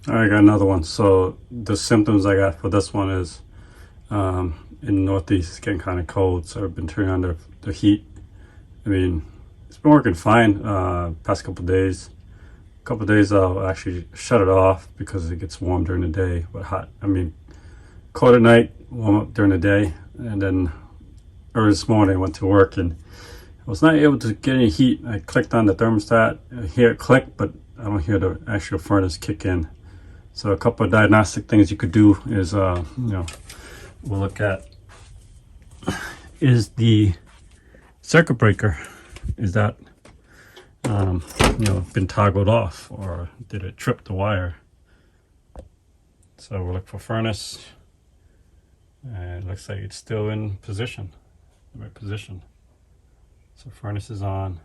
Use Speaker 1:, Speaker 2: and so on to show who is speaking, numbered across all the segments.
Speaker 1: I got another one. So the symptoms I got for this one is in the Northeast it's getting kind of cold, so I've been turning on the heat. I mean, it's been working fine past couple days. A couple days I'll actually shut it off because it gets warm during the day, but hot. I mean, cold at night, warm up during the day, and then early this morning I went to work and I was not able to get any heat. I clicked on the thermostat, I hear it click, but I don't hear the actual furnace kick in. So a couple of diagnostic things you could do is, we'll look at, is the circuit breaker, is that, been toggled off, or did it trip the wire? So we'll look for furnace, and it looks like it's still in position, the right position. So furnace is on.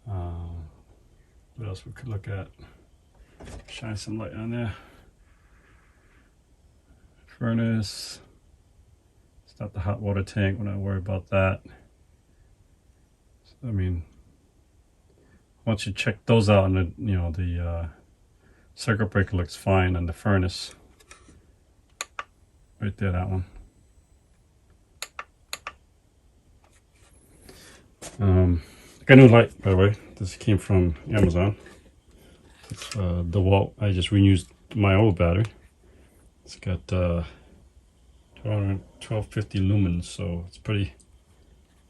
Speaker 1: What else we could look at? Shine some light on there. Furnace. It's not the hot water tank. We're not worried about that. So, I mean, once you check those out, and the circuit breaker looks fine, and the furnace, right there, that one. Got a new light, by the way. This came from Amazon. It's DeWalt. I just reused my old battery. It's got 1250 lumens, so it's pretty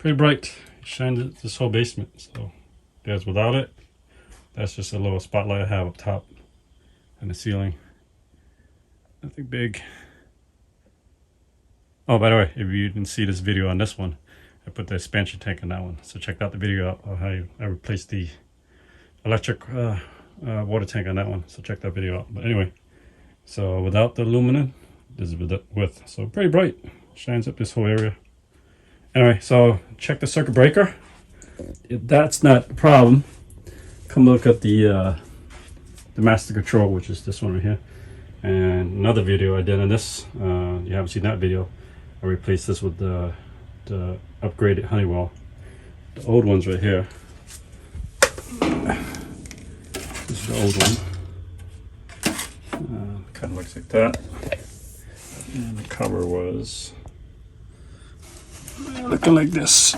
Speaker 1: bright. It shines this whole basement. So there's without it. That's just a little spotlight I have up top and the ceiling. Nothing big. Oh, by the way, if you didn't see this video on this one, I put the expansion tank on that one. So check out the video out of how I replaced the electric water tank on that one. So check that video out. But anyway, so without the aluminum, this is with. So pretty bright. Shines up this whole area. Anyway, so check the circuit breaker. If that's not the problem, come look at the master control, which is this one right here. And another video I did on this, you haven't seen that video. I replaced this with the upgraded Honeywell. The old one's right here. This is the old one. Kind of looks like that. And the cover was looking like this.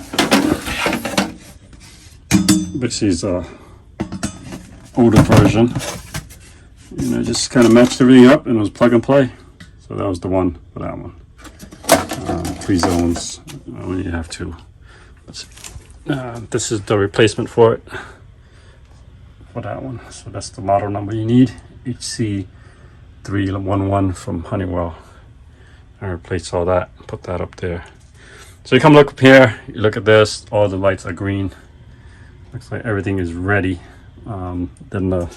Speaker 1: But she's a older version. And I just kind of matched everything up, and it was plug and play. So that was the one for that one. 3 zones when you have to. This is the replacement for it, for that one. So that's the model number you need, HC311 from Honeywell. I replaced all that, put that up there. So you come look up here, you look at this, all the lights are green. Looks like everything is ready. Then the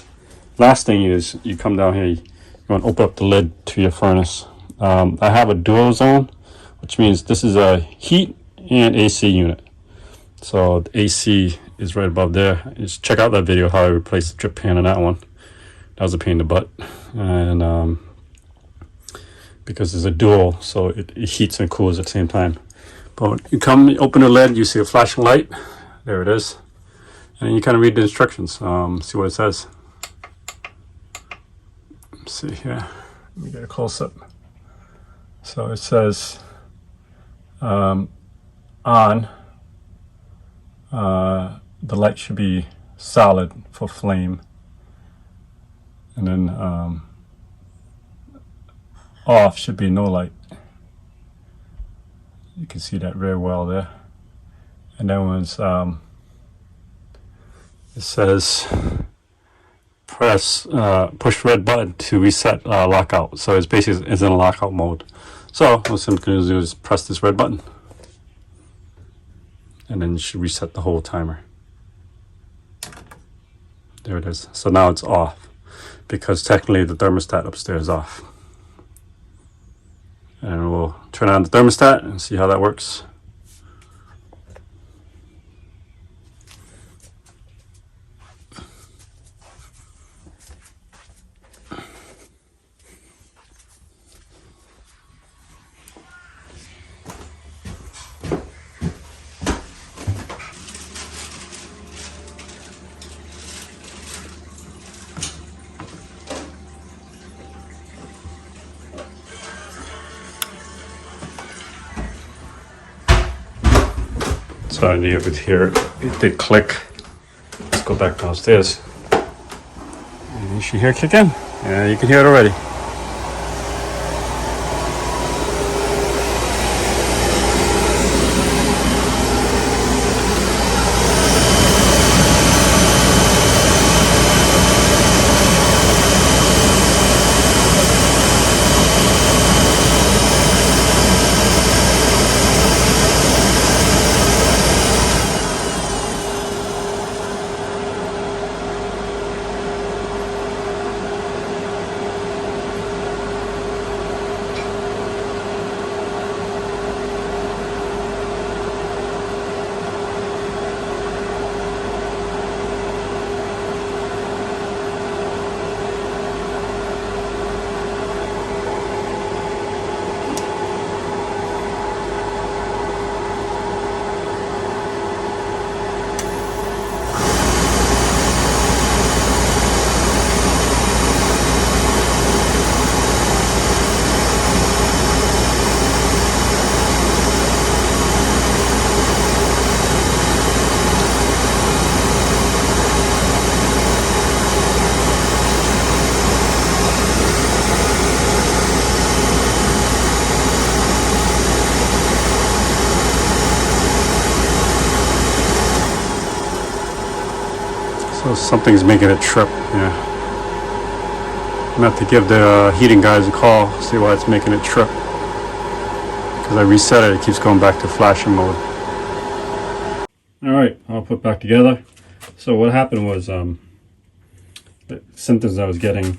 Speaker 1: last thing is you come down here, you want to open up the lid to your furnace. I have a dual zone, which means this is a heat and AC unit. So the AC is right above there. Just check out that video how I replaced the drip pan on that one. That was a pain in the butt. And because it's a dual, so it heats and cools at the same time. But you come, you open the lid, you see a flashing light. There it is. And then you kind of read the instructions, see what it says. Let's see here. Let me get a close up. So it says on, the light should be solid for flame. And then off should be no light. You can see that very well there. And then once it says push red button to reset lockout. So it's basically in a lockout mode. So what I'm going to do is press this red button, and then you should reset the whole timer. There it is. So now it's off, because technically the thermostat upstairs is off. And we'll turn on the thermostat and see how that works. So I need to hear it did click. Let's go back downstairs. And you should hear it kick in. Yeah, you can hear it already. So something's making it trip. Yeah. I'm gonna have to give the heating guys a call, see why it's making it trip. Because I reset it, it keeps going back to flashing mode. Alright, I'll put it back together. So what happened was the symptoms I was getting,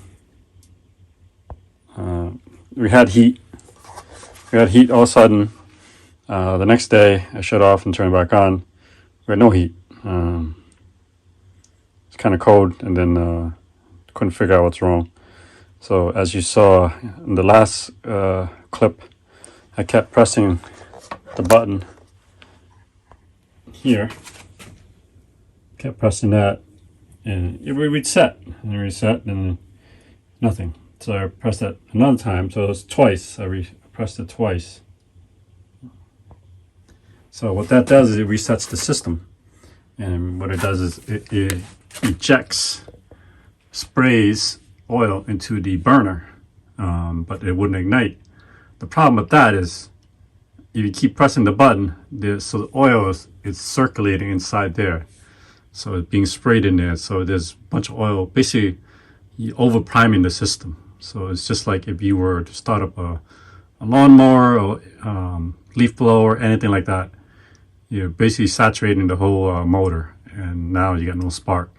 Speaker 1: we had heat. We had heat all of a sudden. The next day I shut off and turned it back on. We had no heat. It's kind of cold, and then couldn't figure out what's wrong. So as you saw in the last clip, I kept pressing the button here, kept pressing that, and it would reset, and nothing. So I pressed that another time, so it was twice. I pressed it twice. So what that does is it resets the system, and what it does is it ejects, sprays oil into the burner, but it wouldn't ignite. The problem with that is if you keep pressing the button, so the oil is circulating inside there, so it's being sprayed in there, so there's a bunch of oil. Basically you over priming the system. So it's just like if you were to start up a lawnmower or leaf blower, anything like that. You're basically saturating the whole motor, and now you got no spark.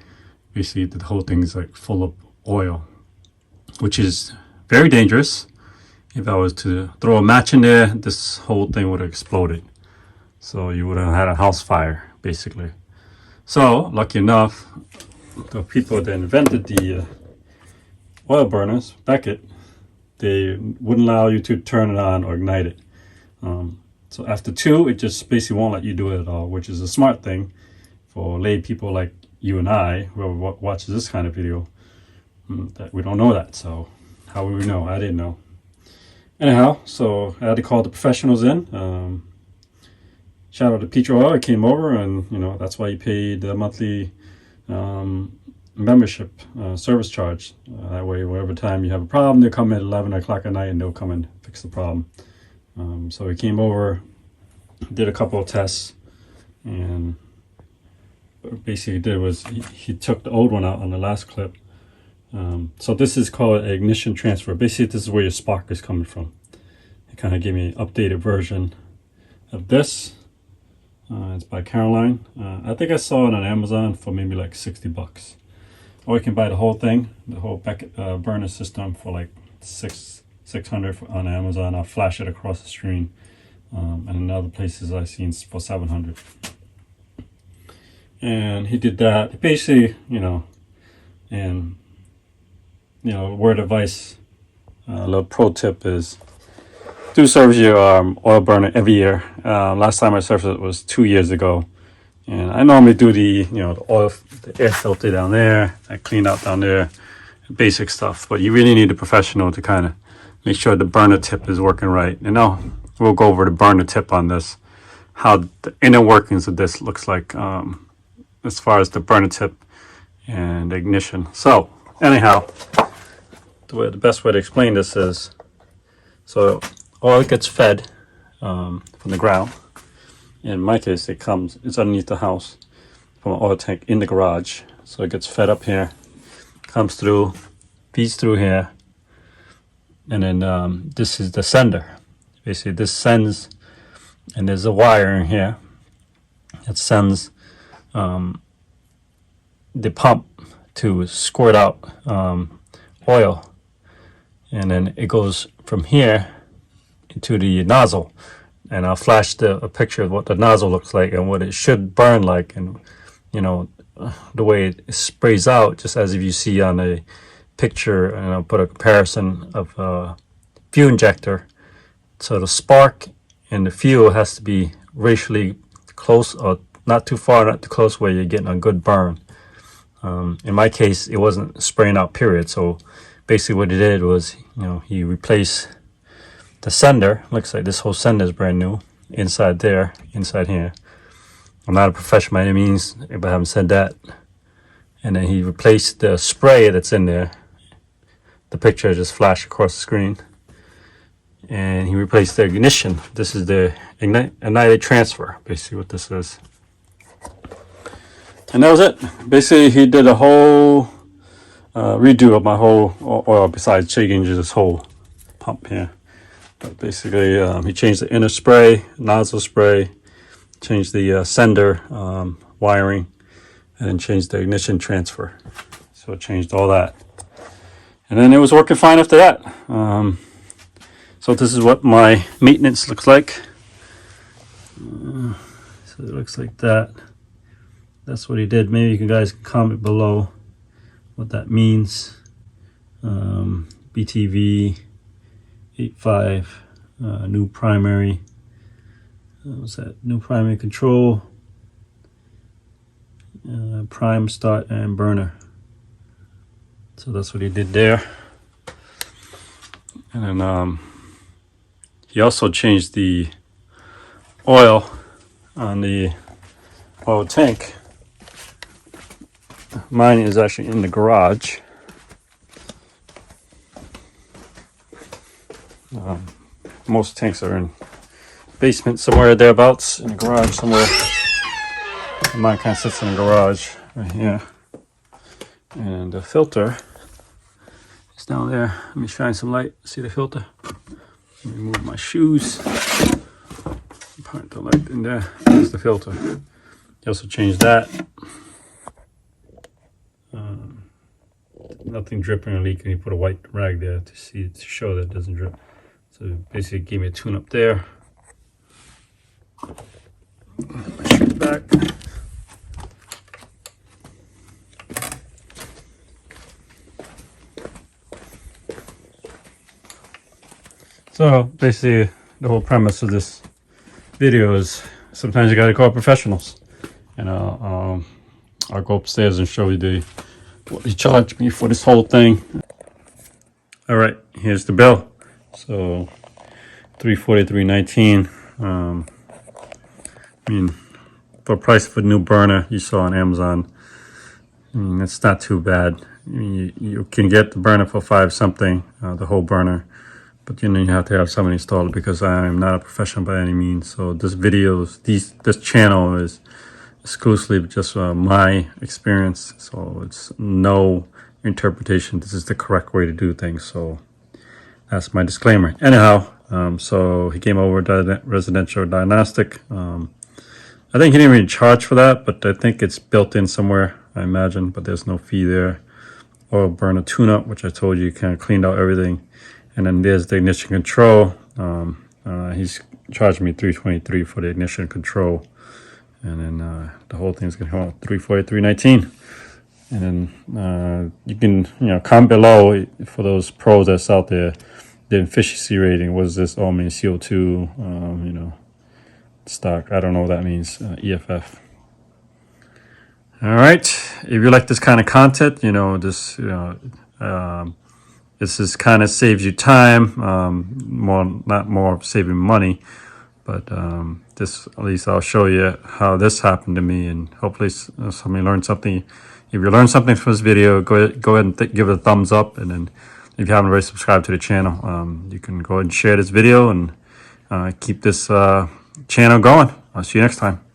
Speaker 1: Basically the whole thing's like full of oil, which is very dangerous. If I was to throw a match in there, this whole thing would have exploded. So you would have had a house fire, basically. So lucky enough, the people that invented the oil burners, Beckett, they wouldn't allow you to turn it on or ignite it. So after 2, it just basically won't let you do it at all, which is a smart thing for lay people like you and I, whoever watches this kind of video, that we don't know that. So how would we know? I didn't know. Anyhow, so I had to call the professionals in. Shout out to Petro Oil. I came over, and that's why you paid the monthly membership service charge. That way, whatever time you have a problem, they'll come at 11 o'clock at night and they'll come and fix the problem. So he came over, did a couple of tests, and basically he did was he took the old one out on the last clip. So this is called an ignition transfer. Basically, this is where your spark is coming from. It kind of gave me an updated version of this. It's by Caroline. I think I saw it on Amazon for maybe like $60. Or you can buy the whole thing, the whole Beckett burner system, for like $600 on Amazon. I'll flash it across the screen. And in other places I've seen for $700. And he did that. Basically, word advice, a little pro tip is do service your oil burner every year. Last time I serviced it was 2 years ago. And I normally do the air filter down there. I clean out down there, basic stuff. But you really need a professional to kind of make sure the burner tip is working right. And now we'll go over the burner tip on this. how the inner workings of this looks like, as far as the burner tip and the ignition. So anyhow, the best way to explain this is, so oil gets fed from the ground. In my case, it's underneath the house from an oil tank in the garage. So it gets fed up here, comes through, feeds through here, and then this is the sender. Basically, this sends, and there's a wire in here that sends the pump to squirt out oil, and then it goes from here into the nozzle. And I'll flash a picture of what the nozzle looks like and what it should burn like, and you know, the way it sprays out, just as if you see on a picture. And I'll put a comparison of a fuel injector. So the spark and the fuel has to be racially close, or not too far, not too close, where you're getting a good burn. In my case, it wasn't spraying out, period. So basically what he did was, you know, he replaced the sender. Looks like this whole sender is brand new. Inside there, inside here. I'm not a professional by any means, but I haven't said that. And then he replaced the spray that's in there. The picture just flashed across the screen. And he replaced the ignition. This is the ignited transfer, basically what this is. And that was it. Basically, he did a whole redo of my whole oil, besides changing this whole pump here. But basically, he changed the inner spray, nozzle spray, changed the sender wiring, and then changed the ignition transfer. So it changed all that. And then it was working fine after that. So this is what my maintenance looks like. So it looks like that. That's what he did. Maybe you guys can comment below what that means. BTV 85, new primary. What's that? New primary control, prime, start, and burner. So that's what he did there. And then he also changed the oil on the oil tank. Mine is actually in the garage. Most tanks are in basement somewhere thereabouts, in the garage somewhere. Mine kind of sits in the garage right here. And the filter is down there. Let me shine some light. See the filter? Let me move my shoes. Put the light in there. There's the filter. He also changed that. Nothing dripping or leaking. He put a white rag there to show that it doesn't drip. So basically gave me a tune up there. My shoe back. So basically the whole premise of this video is sometimes you gotta call professionals. And I'll go upstairs and show you what he charged me for this whole thing. All right, here's the bill. So $343.19. I mean, for a price of a new burner you saw on Amazon, I mean, it's not too bad. I mean, you can get the burner for $5 something, the whole burner, but you know, you have to have someone install it, because I am not a professional by any means. So this channel is exclusively just my experience. So it's no interpretation. This is the correct way to do things. So that's my disclaimer. Anyhow, so he came over to residential diagnostic. I think he didn't really charge for that, but I think it's built in somewhere, I imagine, but there's no fee there. Oil burner tune-up, which I told you kind of cleaned out everything. And then there's the ignition control. He's charged me $323 for the ignition control. And then the whole thing's going to come out $343.19. And then you can, comment below for those pros that's out there. The efficiency rating, what is this? Oh, I mean, CO2, stock. I don't know what that means. EFF. All right. If you like this kind of content, this is kind of saves you time, not more saving money. But this, at least I'll show you how this happened to me, and hopefully somebody learned something. If you learned something from this video, go ahead and give it a thumbs up. And then if you haven't already subscribed to the channel, you can go ahead and share this video and keep this channel going. I'll see you next time.